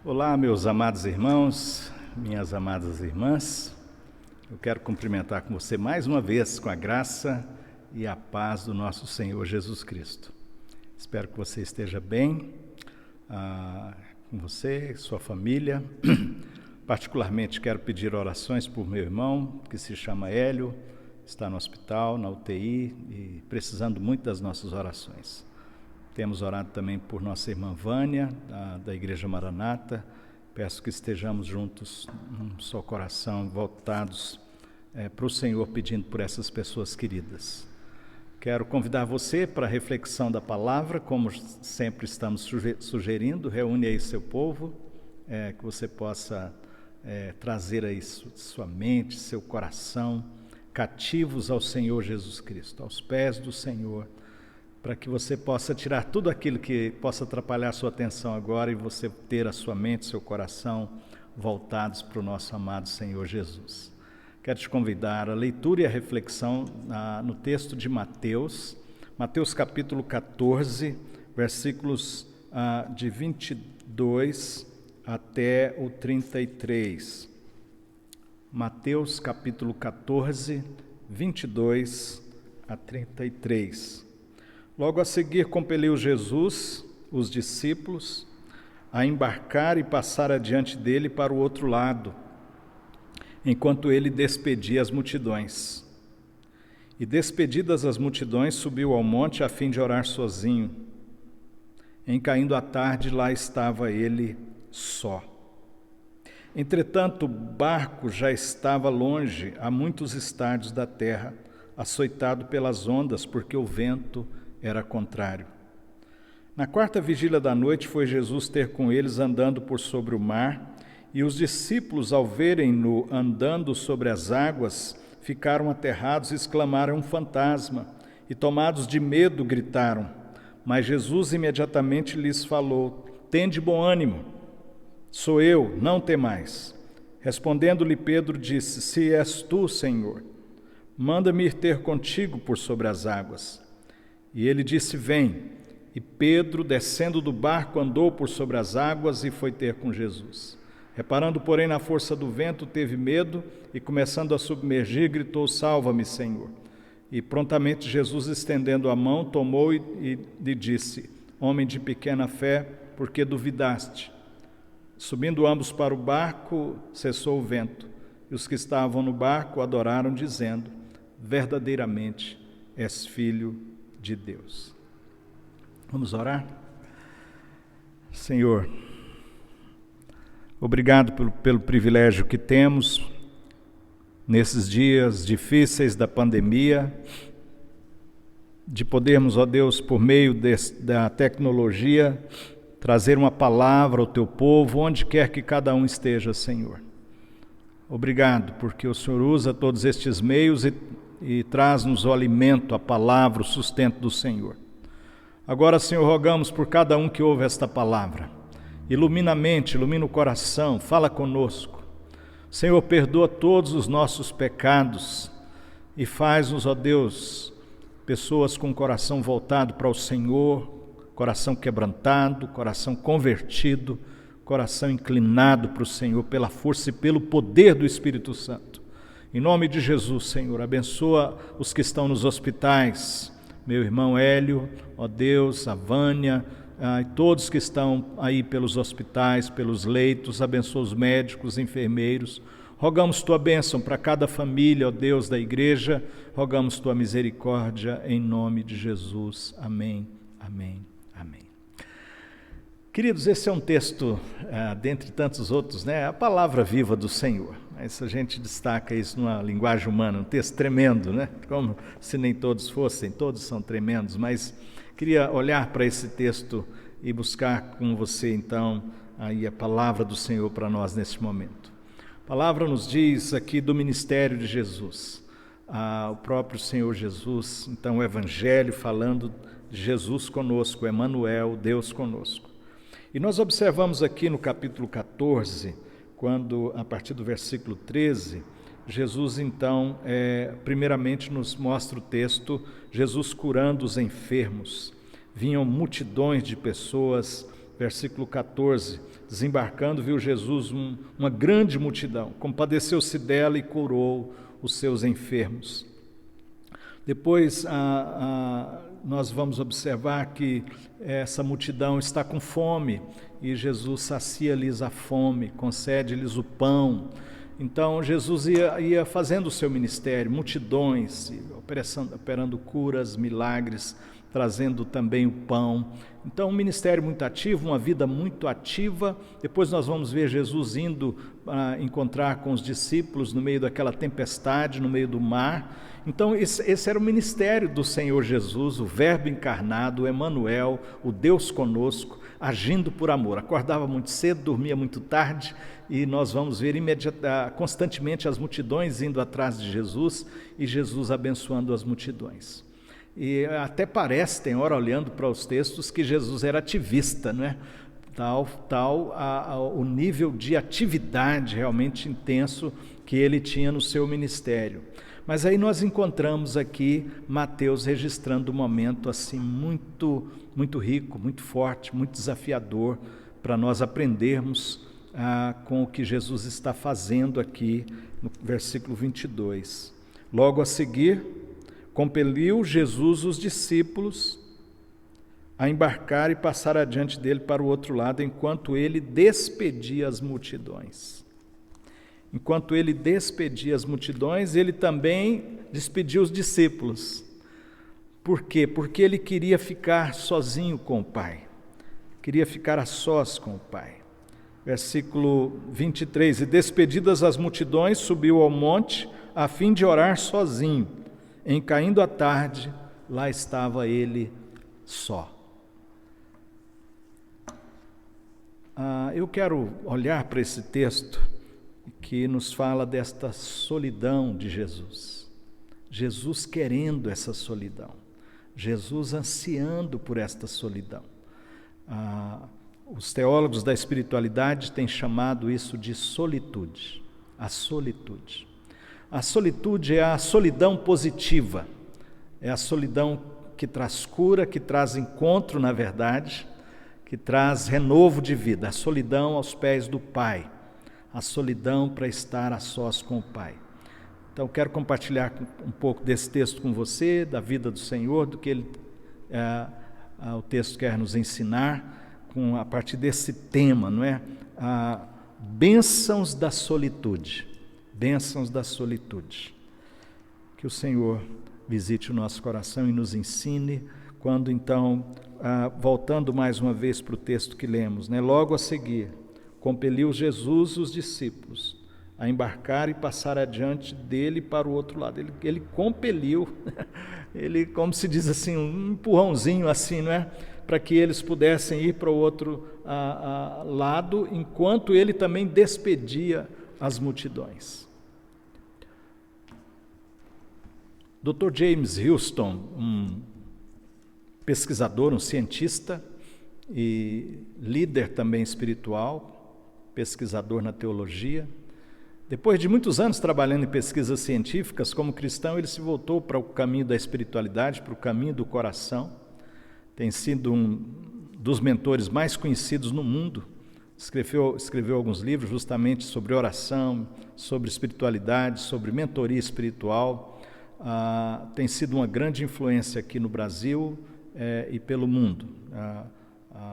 Olá, meus amados irmãos, minhas amadas irmãs. Eu quero cumprimentar com você mais uma vez com a graça e a paz do nosso Senhor Jesus Cristo. Espero que você esteja bem, com você e sua família. Particularmente quero pedir orações por meu irmão, que se chama Hélio, está no hospital, na UTI e precisando muito das nossas orações. Temos orado também por nossa irmã Vânia, da Igreja Maranata. Peço que estejamos juntos, num só coração, voltados para o Senhor, pedindo por essas pessoas queridas. Quero convidar você para a reflexão da palavra, como sempre estamos sugerindo. Reúne aí seu povo, que você possa trazer aí sua mente, seu coração, cativos ao Senhor Jesus Cristo, aos pés do Senhor, para que você possa tirar tudo aquilo que possa atrapalhar a sua atenção agora e você ter a sua mente, seu coração voltados para o nosso amado Senhor Jesus. Quero te convidar à leitura e à reflexão no texto de Mateus capítulo 14, versículos de 22 até o 33. Mateus capítulo 14, 22 a 33. Logo a seguir, compeliu Jesus os discípulos a embarcar e passar adiante dele para o outro lado, enquanto ele despedia as multidões. E despedidas as multidões, subiu ao monte a fim de orar sozinho. Em caindo a tarde, lá estava ele só. Entretanto, o barco já estava longe, a muitos estádios da terra, açoitado pelas ondas, porque o vento era contrário. Na quarta vigília da noite foi Jesus ter com eles andando por sobre o mar, e os discípulos, ao verem-no andando sobre as águas, ficaram aterrados e exclamaram: um fantasma, e tomados de medo gritaram. Mas Jesus imediatamente lhes falou: tende bom ânimo, sou eu, não temais. Respondendo-lhe Pedro disse: se és tu, Senhor, manda-me ir ter contigo por sobre as águas. E ele disse: vem. E Pedro, descendo do barco, andou por sobre as águas e foi ter com Jesus. Reparando, porém, na força do vento, teve medo e, começando a submergir, gritou: salva-me, Senhor. E prontamente Jesus, estendendo a mão, tomou e lhe disse: homem de pequena fé, por que duvidaste? Subindo ambos para o barco, cessou o vento. E os que estavam no barco adoraram, dizendo: verdadeiramente és filho de Deus. Vamos orar? Senhor, obrigado pelo privilégio que temos nesses dias difíceis da pandemia, de podermos, ó Deus, por meio da tecnologia, trazer uma palavra ao Teu povo, onde quer que cada um esteja, Senhor. Obrigado, porque o Senhor usa todos estes meios e traz-nos o alimento, a palavra, o sustento do Senhor. Agora, Senhor, rogamos por cada um que ouve esta palavra. Ilumina a mente, ilumina o coração, fala conosco. Senhor, perdoa todos os nossos pecados e faz-nos, ó Deus, pessoas com o coração voltado para o Senhor, coração quebrantado, coração convertido, coração inclinado para o Senhor pela força e pelo poder do Espírito Santo. Em nome de Jesus, Senhor, abençoa os que estão nos hospitais, meu irmão Hélio, ó Deus, a Vânia, e todos que estão aí pelos hospitais, pelos leitos, abençoa os médicos, enfermeiros. Rogamos Tua bênção para cada família, ó Deus da igreja, rogamos Tua misericórdia em nome de Jesus. Amém, amém, amém. Queridos, esse é um texto, dentre tantos outros, né? A palavra viva do Senhor. Mas a gente destaca isso numa linguagem humana, um texto tremendo, né? Como se nem todos fossem, todos são tremendos, mas queria olhar para esse texto e buscar com você, então, aí a palavra do Senhor para nós neste momento. A palavra nos diz aqui do ministério de Jesus, o próprio Senhor Jesus, então o Evangelho falando de Jesus conosco, Emanuel, Deus conosco. E nós observamos aqui no capítulo 14, quando, a partir do versículo 13, Jesus, então, primeiramente nos mostra o texto, Jesus curando os enfermos. Vinham multidões de pessoas versículo 14, desembarcando, viu Jesus uma grande multidão, compadeceu-se dela e curou os seus enfermos. Depois nós vamos observar que essa multidão está com fome e Jesus sacia-lhes a fome, concede-lhes o pão. Então Jesus ia fazendo o seu ministério, multidões, operando curas, milagres, trazendo também o pão. Então um ministério muito ativo, uma vida muito ativa. Depois nós vamos ver Jesus indo encontrar com os discípulos no meio daquela tempestade, no meio do mar. Então esse era o ministério do Senhor Jesus, o Verbo encarnado, o Emanuel, o Deus conosco, agindo por amor. Acordava muito cedo, dormia muito tarde, e nós vamos ver constantemente as multidões indo atrás de Jesus e Jesus abençoando as multidões. E até parece, tem hora olhando para os textos, que Jesus era ativista, não é? O nível de atividade realmente intenso que ele tinha no seu ministério. Mas aí nós encontramos aqui Mateus registrando um momento assim muito, muito rico, muito forte, muito desafiador para nós aprendermos com o que Jesus está fazendo aqui no versículo 22. Logo a seguir, compeliu Jesus os discípulos a embarcar e passar adiante dele para o outro lado, enquanto ele despedia as multidões. Enquanto ele despedia as multidões, ele também despediu os discípulos. Por quê? Porque ele queria ficar sozinho com o Pai. Queria ficar a sós com o Pai. Versículo 23, e despedidas as multidões, subiu ao monte, a fim de orar sozinho. Em caindo a tarde, lá estava ele só. Eu quero olhar para esse texto que nos fala desta solidão de Jesus. Jesus querendo essa solidão. Jesus ansiando por esta solidão. Os teólogos da espiritualidade têm chamado isso de solitude. A solitude. A solitude é a solidão positiva. É a solidão que traz cura, que traz encontro, na verdade, que traz renovo de vida. A solidão aos pés do Pai. A solidão para estar a sós com o Pai. Então, quero compartilhar um pouco desse texto com você, da vida do Senhor, do que o texto quer nos ensinar, a partir desse tema, não é? Bênçãos da solitude. Bênçãos da solitude. Que o Senhor visite o nosso coração e nos ensine, quando então, voltando mais uma vez para o texto que lemos, né? Logo a seguir, compeliu Jesus os discípulos a embarcar e passar adiante dele para o outro lado. Ele compeliu, ele, como se diz assim, um empurrãozinho assim, não é? Para que eles pudessem ir para o outro lado, enquanto ele também despedia as multidões. Dr. James Houston, um pesquisador, um cientista e líder também espiritual, pesquisador na teologia. Depois de muitos anos trabalhando em pesquisas científicas, como cristão, ele se voltou para o caminho da espiritualidade, para o caminho do coração. Tem sido um dos mentores mais conhecidos no mundo. Escreveu alguns livros justamente sobre oração, sobre espiritualidade, sobre mentoria espiritual. Tem sido uma grande influência aqui no Brasil e pelo mundo.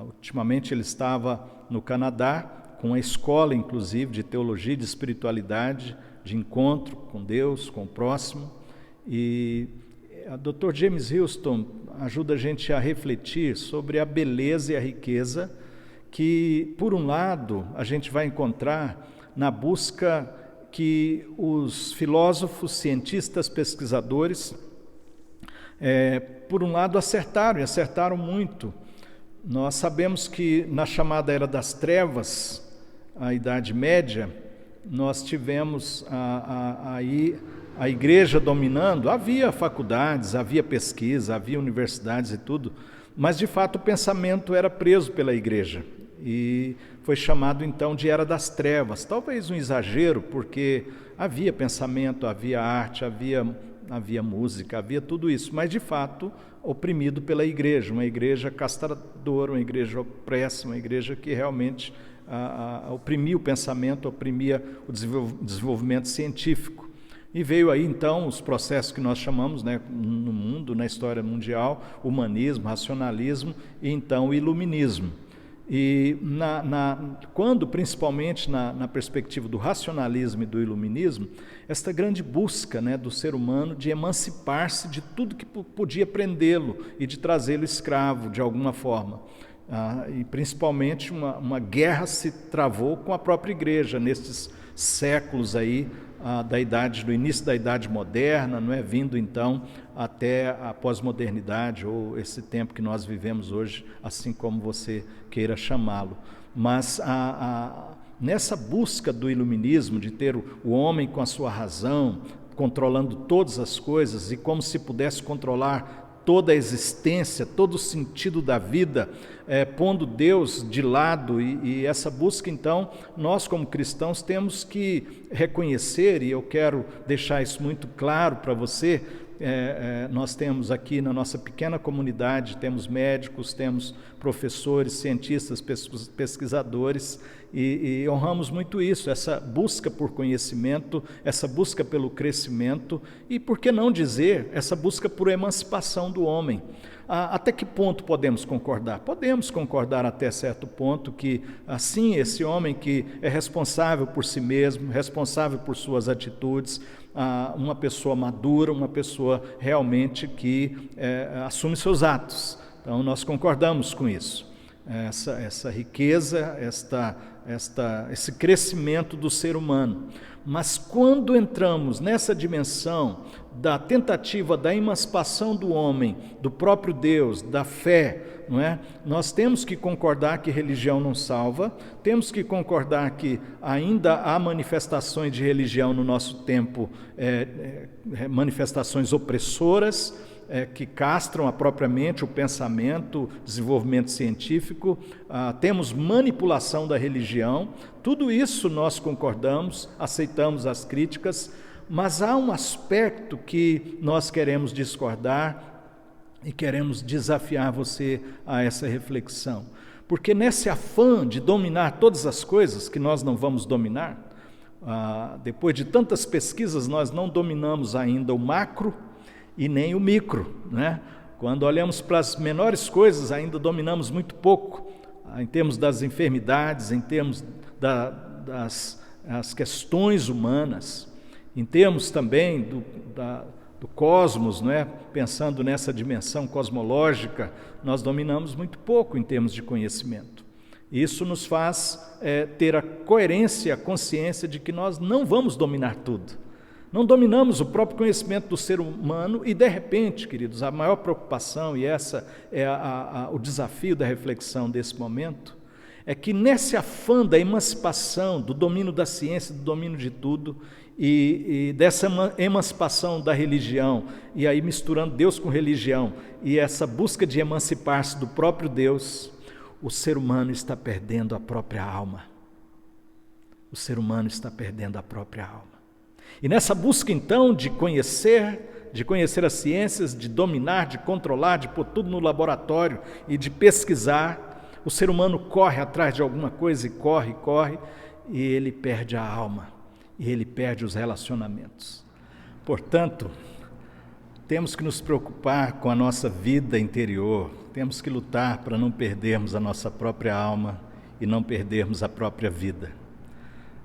Ultimamente ele estava no Canadá, com uma escola, inclusive, de teologia, de espiritualidade, de encontro com Deus, com o próximo. E a Dr. James Houston ajuda a gente a refletir sobre a beleza e a riqueza que, por um lado, a gente vai encontrar na busca que os filósofos, cientistas, pesquisadores, por um lado, acertaram, e acertaram muito. Nós sabemos que na chamada Era das Trevas, a Idade Média, nós tivemos aí a igreja dominando. Havia faculdades, havia pesquisa, havia universidades e tudo, mas de fato o pensamento era preso pela igreja e foi chamado então de Era das Trevas. Talvez um exagero, porque havia pensamento, havia arte, havia havia música, havia tudo isso, mas de fato oprimido pela igreja, uma igreja castradora, uma igreja opressa, uma igreja que realmente oprimia o pensamento, oprimia o desenvolvimento científico. E veio aí então os processos que nós chamamos, né, no mundo, na história mundial, humanismo, racionalismo e então o iluminismo. E quando, principalmente na perspectiva do racionalismo e do iluminismo, esta grande busca, né, do ser humano de emancipar-se de tudo que podia prendê-lo e de trazê-lo escravo de alguma forma. E principalmente uma guerra se travou com a própria igreja nesses séculos aí, do início da Idade Moderna, não é? Vindo então até a pós-modernidade, ou esse tempo que nós vivemos hoje, assim como você queira chamá-lo. Mas nessa busca do iluminismo, de ter o homem com a sua razão, controlando todas as coisas, e como se pudesse controlar toda a existência, todo o sentido da vida, pondo Deus de lado, e essa busca, então, nós como cristãos temos que reconhecer, e eu quero deixar isso muito claro para você. Nós temos aqui na nossa pequena comunidade, temos médicos, temos professores, cientistas, pesquisadores, e honramos muito isso, essa busca por conhecimento, essa busca pelo crescimento e, por que não dizer, essa busca por emancipação do homem. Até que ponto podemos concordar? Podemos concordar até certo ponto que, assim, esse homem que é responsável por si mesmo, responsável por suas atitudes, uma pessoa madura, uma pessoa realmente que assume seus atos. Então, nós concordamos com isso. Essa riqueza, esse crescimento do ser humano. Mas quando entramos nessa dimensão da tentativa da emancipação do homem, do próprio Deus, da fé, não é? Nós temos que concordar que religião não salva, temos que concordar que ainda há manifestações de religião no nosso tempo, manifestações opressoras, que castram a própria mente, o pensamento, o desenvolvimento científico, temos manipulação da religião, tudo isso nós concordamos, aceitamos as críticas, mas há um aspecto que nós queremos discordar e queremos desafiar você a essa reflexão, porque nesse afã de dominar todas as coisas que nós não vamos dominar, depois de tantas pesquisas nós não dominamos ainda o macro e nem o micro, né? Quando olhamos para as menores coisas, ainda dominamos muito pouco, em termos das enfermidades, em termos das questões humanas, em termos também do cosmos, né? Pensando nessa dimensão cosmológica, nós dominamos muito pouco em termos de conhecimento. Isso nos faz ter a coerência, a consciência de que nós não vamos dominar tudo. Não dominamos o próprio conhecimento do ser humano e, de repente, queridos, a maior preocupação, e essa é o desafio da reflexão desse momento, é que nesse afã da emancipação, do domínio da ciência, do domínio de tudo, e dessa emancipação da religião, e aí misturando Deus com religião, e essa busca de emancipar-se do próprio Deus, o ser humano está perdendo a própria alma. O ser humano está perdendo a própria alma. E nessa busca, então, de conhecer as ciências, de dominar, de controlar, de pôr tudo no laboratório e de pesquisar, o ser humano corre atrás de alguma coisa e corre, e ele perde a alma, e ele perde os relacionamentos. Portanto, temos que nos preocupar com a nossa vida interior, temos que lutar para não perdermos a nossa própria alma e não perdermos a própria vida.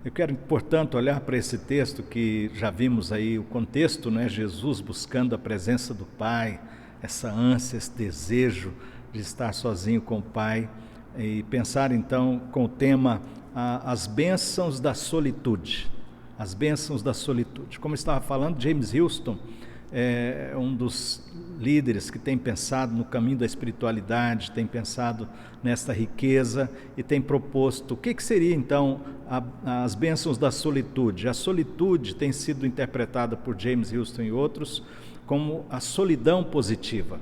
Eu quero, portanto, olhar para esse texto que já vimos aí, o contexto, né? Jesus buscando a presença do Pai, essa ânsia, esse desejo de estar sozinho com o Pai, e pensar então com o tema as bênçãos da solitude, as bênçãos da solitude. Como eu estava falando, James Houston é um dos líderes que tem pensado no caminho da espiritualidade, tem pensado nesta riqueza e tem proposto o que seria então as bênçãos da solitude. A solitude tem sido interpretada por James Houston e outros como a solidão positiva.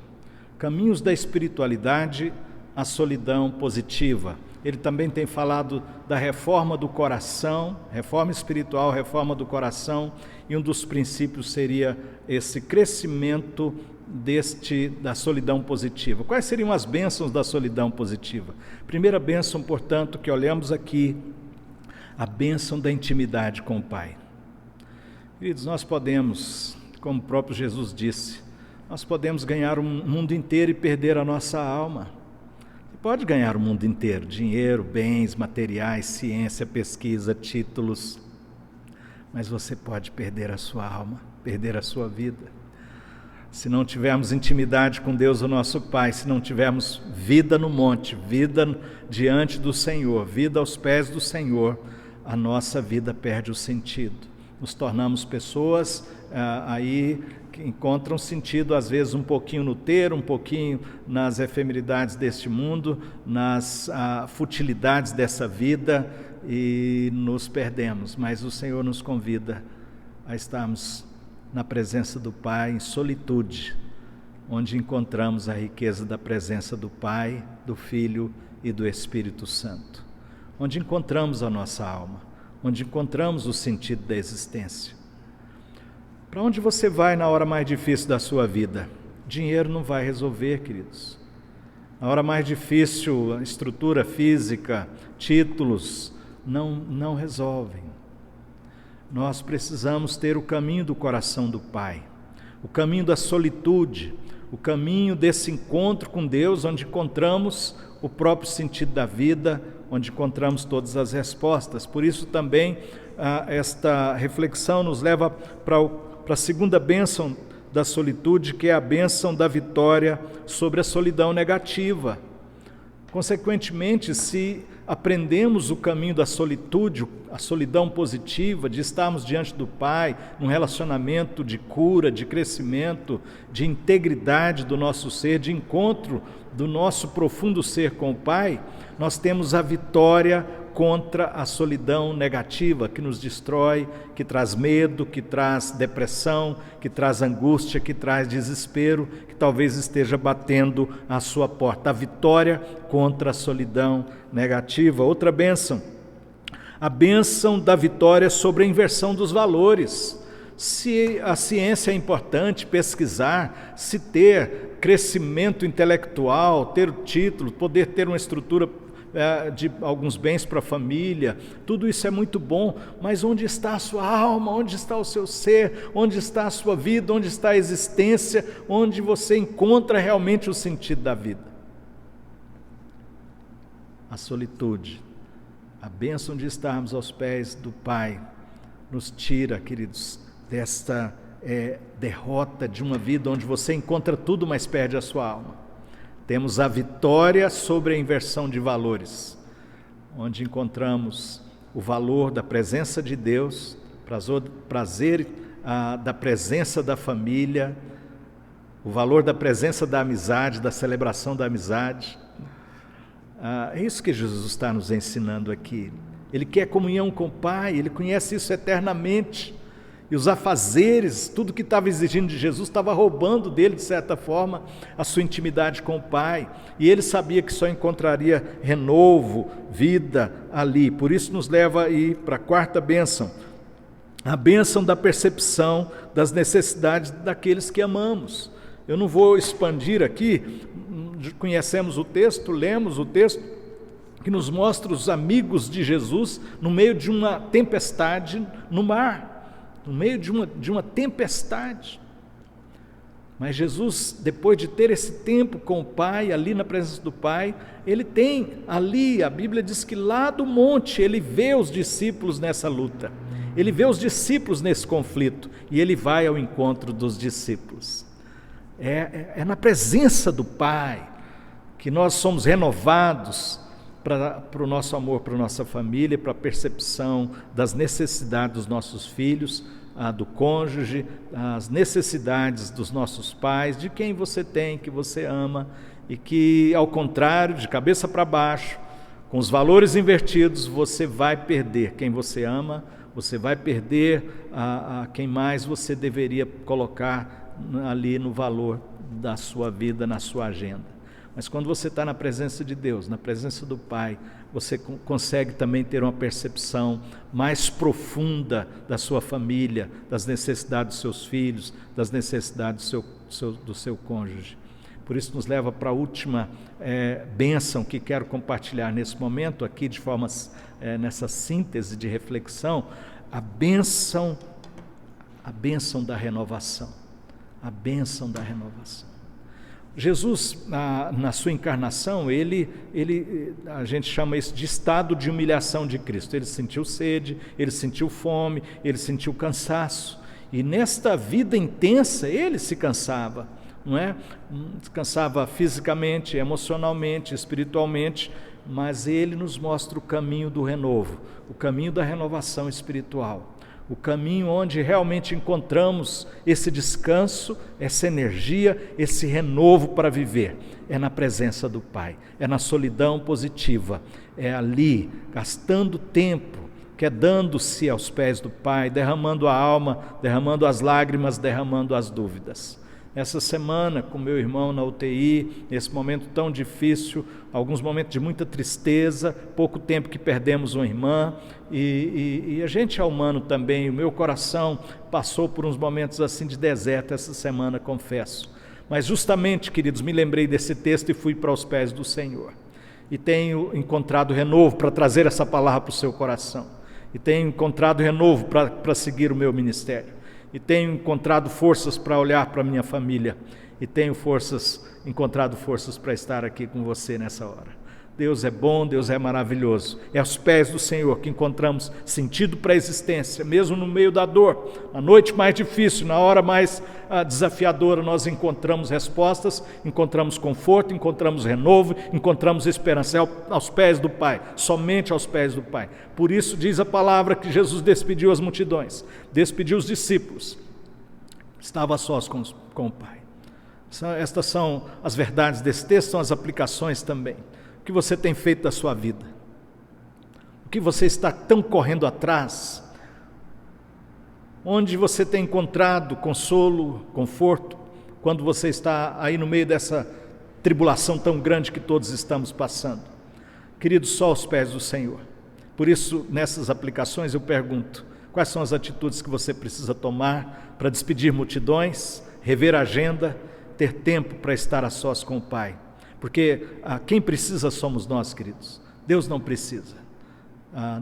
Caminhos da espiritualidade, a solidão positiva. ele também tem falado da reforma do coração, reforma espiritual, reforma do coração, e um dos princípios seria esse crescimento da solidão positiva. Quais seriam as bênçãos da solidão positiva? Primeira bênção, portanto, que olhamos aqui, a bênção da intimidade com o Pai. Queridos, nós podemos, como o próprio Jesus disse, nós podemos ganhar o mundo inteiro e perder a nossa alma. Você pode ganhar o mundo inteiro, dinheiro, bens, materiais, ciência, pesquisa, títulos, mas você pode perder a sua alma, perder a sua vida. Se não tivermos intimidade com Deus, o nosso Pai, se não tivermos vida no monte, vida diante do Senhor, vida aos pés do Senhor, a nossa vida perde o sentido. Nos tornamos pessoas aí que encontram sentido, às vezes, um pouquinho no ter, um pouquinho nas efemeridades deste mundo, nas futilidades dessa vida, e nos perdemos. Mas o Senhor nos convida a estarmos na presença do Pai, em solitude, onde encontramos a riqueza da presença do Pai, do Filho e do Espírito Santo, onde encontramos a nossa alma, onde encontramos o sentido da existência. Para onde você vai na hora mais difícil da sua vida? Dinheiro não vai resolver, queridos. Na hora mais difícil, a estrutura física, títulos, não resolvem. Nós precisamos ter o caminho do coração do Pai, o caminho da solitude, o caminho desse encontro com Deus, onde encontramos o próprio sentido da vida, onde encontramos todas as respostas. Por isso também esta reflexão nos leva para a segunda bênção da solitude, que é a bênção da vitória sobre a solidão negativa. Consequentemente, se aprendemos o caminho da solitude, a solidão positiva, de estarmos diante do Pai, num relacionamento de cura, de crescimento, de integridade do nosso ser, de encontro do nosso profundo ser com o Pai, nós temos a vitória contra a solidão negativa, que nos destrói, que traz medo, que traz depressão, que traz angústia, que traz desespero, que talvez esteja batendo à sua porta. A vitória contra a solidão negativa. Outra bênção, a bênção da vitória sobre a inversão dos valores. Se a ciência é importante, pesquisar, se ter crescimento intelectual, ter título, poder ter uma estrutura de alguns bens para a família, tudo isso é muito bom, mas onde está a sua alma, onde está o seu ser, onde está a sua vida, onde está a existência, onde você encontra realmente o sentido da vida? A solitude, a bênção de estarmos aos pés do Pai, nos tira, queridos, desta derrota de uma vida onde você encontra tudo, mas perde a sua alma. Temos a vitória sobre a inversão de valores, onde encontramos o valor da presença de Deus, prazer da presença da família, o valor da presença da amizade, da celebração da amizade. É isso que Jesus está nos ensinando aqui. Ele quer comunhão com o Pai, ele conhece isso eternamente. E os afazeres, tudo que estava exigindo de Jesus, estava roubando dele, de certa forma, a sua intimidade com o Pai. E ele sabia que só encontraria renovo, vida ali. Por isso nos leva aí para a quarta bênção, a bênção da percepção das necessidades daqueles que amamos. Eu não vou expandir aqui, conhecemos o texto, lemos o texto, que nos mostra os amigos de Jesus no meio de uma tempestade no mar. No meio de uma tempestade. Mas Jesus, depois de ter esse tempo com o Pai, ali na presença do Pai, ele tem ali, a Bíblia diz que lá do monte, ele vê os discípulos nessa luta, ele vê os discípulos nesse conflito, e ele vai ao encontro dos discípulos. É na presença do Pai que nós somos renovados para o nosso amor, para a nossa família, para a percepção das necessidades dos nossos filhos, do cônjuge, as necessidades dos nossos pais, de quem você tem, que você ama, e que, ao contrário, de cabeça para baixo, com os valores invertidos, você vai perder quem você ama, você vai perder a quem mais você deveria colocar ali no valor da sua vida, na sua agenda. Mas quando você está na presença de Deus, na presença do Pai, você consegue também ter uma percepção mais profunda da sua família, das necessidades dos seus filhos, das necessidades do seu cônjuge. Por isso nos leva para a última bênção que quero compartilhar nesse momento aqui, de forma, nessa síntese de reflexão, a bênção da renovação. A bênção da renovação. Jesus, na sua encarnação, a gente chama isso de estado de humilhação de Cristo. Ele sentiu sede, ele sentiu fome, ele sentiu cansaço. E nesta vida intensa, ele se cansava, não é? Se cansava fisicamente, emocionalmente, espiritualmente, mas ele nos mostra o caminho do renovo, o caminho da renovação espiritual. O caminho onde realmente encontramos esse descanso, essa energia, esse renovo para viver. É na presença do Pai, é na solidão positiva, é ali, gastando tempo, quedando-se aos pés do Pai, derramando a alma, derramando as lágrimas, derramando as dúvidas. Essa semana, com meu irmão na UTI, nesse momento tão difícil, alguns momentos de muita tristeza, pouco tempo que perdemos uma irmã, e a gente é humano também, o meu coração passou por uns momentos assim de deserto essa semana, confesso. Mas justamente, queridos, me lembrei desse texto e fui para os pés do Senhor. E tenho encontrado renovo para trazer essa palavra para o seu coração. E tenho encontrado renovo para seguir o meu ministério. E tenho encontrado forças para olhar para a minha família, e tenho encontrado forças para estar aqui com você nessa hora. Deus é bom, Deus é maravilhoso. É aos pés do Senhor que encontramos sentido para a existência, mesmo no meio da dor, na noite mais difícil, na hora mais desafiadora, nós encontramos respostas, encontramos conforto, encontramos renovo, encontramos esperança. É aos pés do Pai, somente aos pés do Pai. Por isso diz a palavra que Jesus despediu as multidões, despediu os discípulos, estava a sós com o Pai. Estas são as verdades desse texto, são as aplicações também. O que você tem feito da sua vida? O que você está tão correndo atrás? Onde você tem encontrado consolo, conforto, quando você está aí no meio dessa tribulação tão grande que todos estamos passando? Queridos, só aos pés do Senhor. Por isso, nessas aplicações eu pergunto, quais são as atitudes que você precisa tomar para despedir multidões, rever a agenda, ter tempo para estar a sós com o Pai? Porque quem precisa somos nós, queridos. Deus não precisa.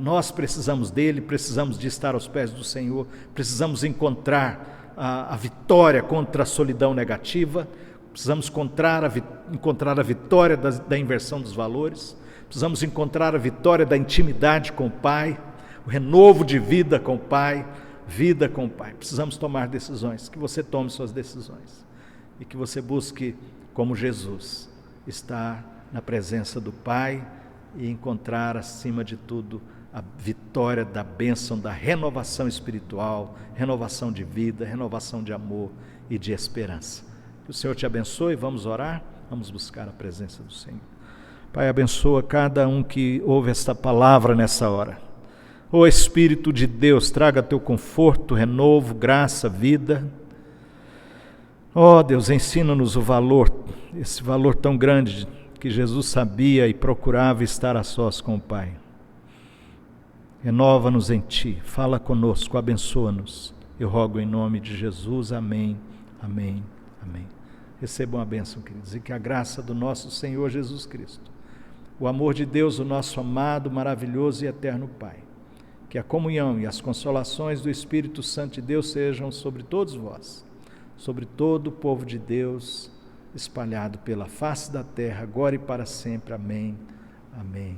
Nós precisamos dele, precisamos de estar aos pés do Senhor, precisamos encontrar a vitória contra a solidão negativa, precisamos encontrar a vitória da inversão dos valores, precisamos encontrar a vitória da intimidade com o Pai, o renovo de vida com o Pai, vida com o Pai. Precisamos tomar decisões, que você tome suas decisões e que você busque, como Jesus, estar na presença do Pai e encontrar, acima de tudo, a vitória da bênção, da renovação espiritual, renovação de vida, renovação de amor e de esperança. Que o Senhor te abençoe. Vamos orar, vamos buscar a presença do Senhor. Pai, abençoa cada um que ouve esta palavra nessa hora. Ó Espírito de Deus, traga teu conforto, renovo, graça, vida. Ó Deus, ensina-nos o valor, esse valor tão grande que Jesus sabia e procurava estar a sós com o Pai. Renova-nos em Ti, fala conosco, abençoa-nos. Eu rogo em nome de Jesus, amém, amém, amém. Recebam a bênção, queridos, e que a graça do nosso Senhor Jesus Cristo, o amor de Deus, o nosso amado, maravilhoso e eterno Pai, que a comunhão e as consolações do Espírito Santo de Deus sejam sobre todos vós, sobre todo o povo de Deus, espalhado pela face da terra, agora e para sempre. Amém, amém.